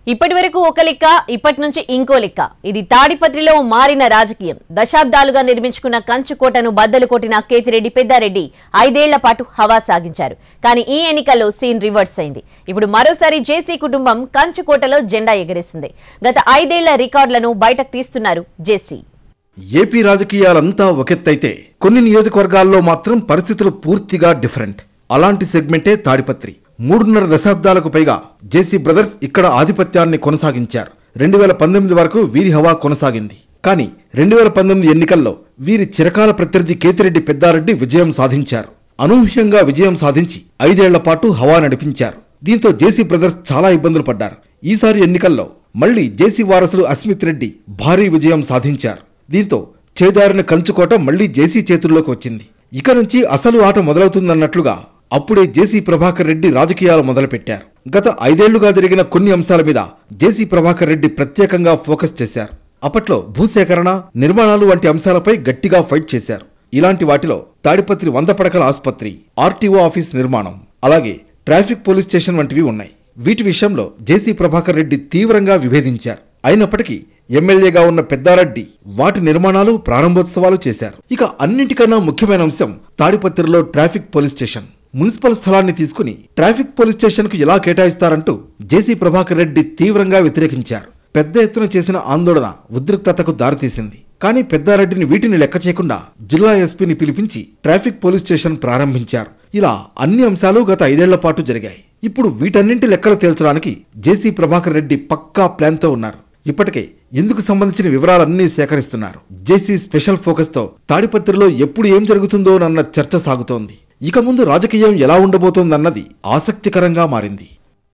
ఇప్పటివరకు ఒక లెక్క ఇప్పటి నుంచి ఇంకో లెక్క ఇది తాడిపత్రిలో మారిన రాజకీయం దశాబ్దాలుగా నిర్మించుకున్న కంచుకోటను బద్దలు కొట్టిన కేతిరెడ్డి పెద్దారెడ్డి 5 ఏళ్ల పాటు హవా సాగించారు కానీ ఈ ఎన్నికల్లో సీన్ రివర్స్ అయింది ఇప్పుడు మరోసారి జేసీ కుటుంబం కంచుకోటలో జెండా ఎగరేసింది గత 5 ఏళ్ల రికార్డులను బయటకు తీస్తున్నారు జేసీ ఏపీ రాజకీయాలంతా ఒకెత్తైతే కొన్ని నియోజకవర్గాల్లో మాత్రం పరిస్థితులు పూర్తిగా డిఫరెంట్ అలాంటి సెగ్మెంటే తాడిపత్రి 3.5 దశాబ్దాలకు పైగా జేసీ బ్రదర్స్ ఇక్కడ ఆధిపత్యాన్ని కొనసాగించారు 2019 వరకు వీరి హవా కొనసాగింది కానీ 2019 ఎన్నికల్లో వీరి చిరకాల ప్రత్యర్థి కేతిరెడ్డి పెద్దారెడ్డి విజయం సాధించారు అనూహ్యంగా విజయం సాధించి 5 ఏళ్ల పాటు హవా నడిపించారు దీంతో జేసీ బ్రదర్స్ చాలా ఇబ్బందులు పడ్డారు ఈసారి ఎన్నికల్లో మళ్లీ జేసీ వారసుడు అస్మిత్ రెడ్డి భారీ విజయం సాధించారు దీంతో చేజారిన కంచుకోట మళ్లీ జేసీ చేతుల్లోకి వచ్చింది ఇక నుంచి అసలు ఆట మొదలవుతుందన్నట్లుగా అప్పుడే జేసీ ప్రభాకర్ రెడ్డి రాజకీయాలు మొదలుపెట్టారు గత 5 ఏళ్లుగా జరిగిన కొన్ని అంశాల మీద జేసీ ప్రభాకర్ రెడ్డి ప్రత్యేకంగా ఫోకస్ చేశారు అప్పట్లో భూసేకరణ నిర్మాణాలు వంటి అంశాలపై గట్టిగా ఫైట్ చేశారు ఇలాంటి వాటిలో తాడిపత్రి 100 పడకల ఆసుపత్రి ఆర్టీఓ ఆఫీస్ నిర్మాణం అలాగే ట్రాఫిక్ పోలీస్ స్టేషన్ వంటివి ఉన్నాయి వీటి విషయంలో జేసీ ప్రభాకర్ రెడ్డి తీవ్రంగా విభేదించారు అయినప్పటికీ ఎమ్మెల్యేగా ఉన్న పెద్దారెడ్డి వాటి నిర్మాణాలు ప్రారంభోత్సవాలు చేశారు ఇక అన్నింటికన్నా ముఖ్యమైన అంశం తాడిపత్రిలో ట్రాఫిక్ పోలీస్ స్టేషన్ మున్సిపల్ స్థలాన్ని తీసుకుని ట్రాఫిక్ పోలీస్ స్టేషన్ కు ఎలా కేటాయిస్తారంటూ జేసీ ప్రభాకర్ రెడ్డి తీవ్రంగా వ్యతిరేకించారు పెద్ద ఎత్తున చేసిన ఆందోళన ఉద్రిక్తతకు దారితీసింది కానీ పెద్దారెడ్డిని వీటిని లెక్క చేయకుండా జిల్లా ఎస్పీని పిలిపించి ట్రాఫిక్ పోలీస్ స్టేషన్ ప్రారంభించారు ఇలా అన్ని అంశాలు గత 5 ఏళ్ల పాటు జరిగాయి ఇప్పుడు వీటన్నింటి లెక్కలు తేల్చడానికి జేసీ ప్రభాకర్ రెడ్డి పక్కా ప్లాన్తో ఉన్నారు ఇప్పటికే ఇందుకు సంబంధించిన వివరాలన్నీ సేకరిస్తున్నారు జేసీ స్పెషల్ ఫోకస్ తో తాడిపత్రిలో ఎప్పుడు ఏం జరుగుతుందోనన్న చర్చ సాగుతోంది ఇక ముందు రాజకీయం ఎలా ఉండబోతోందన్నది ఆసక్తికరంగా మారింది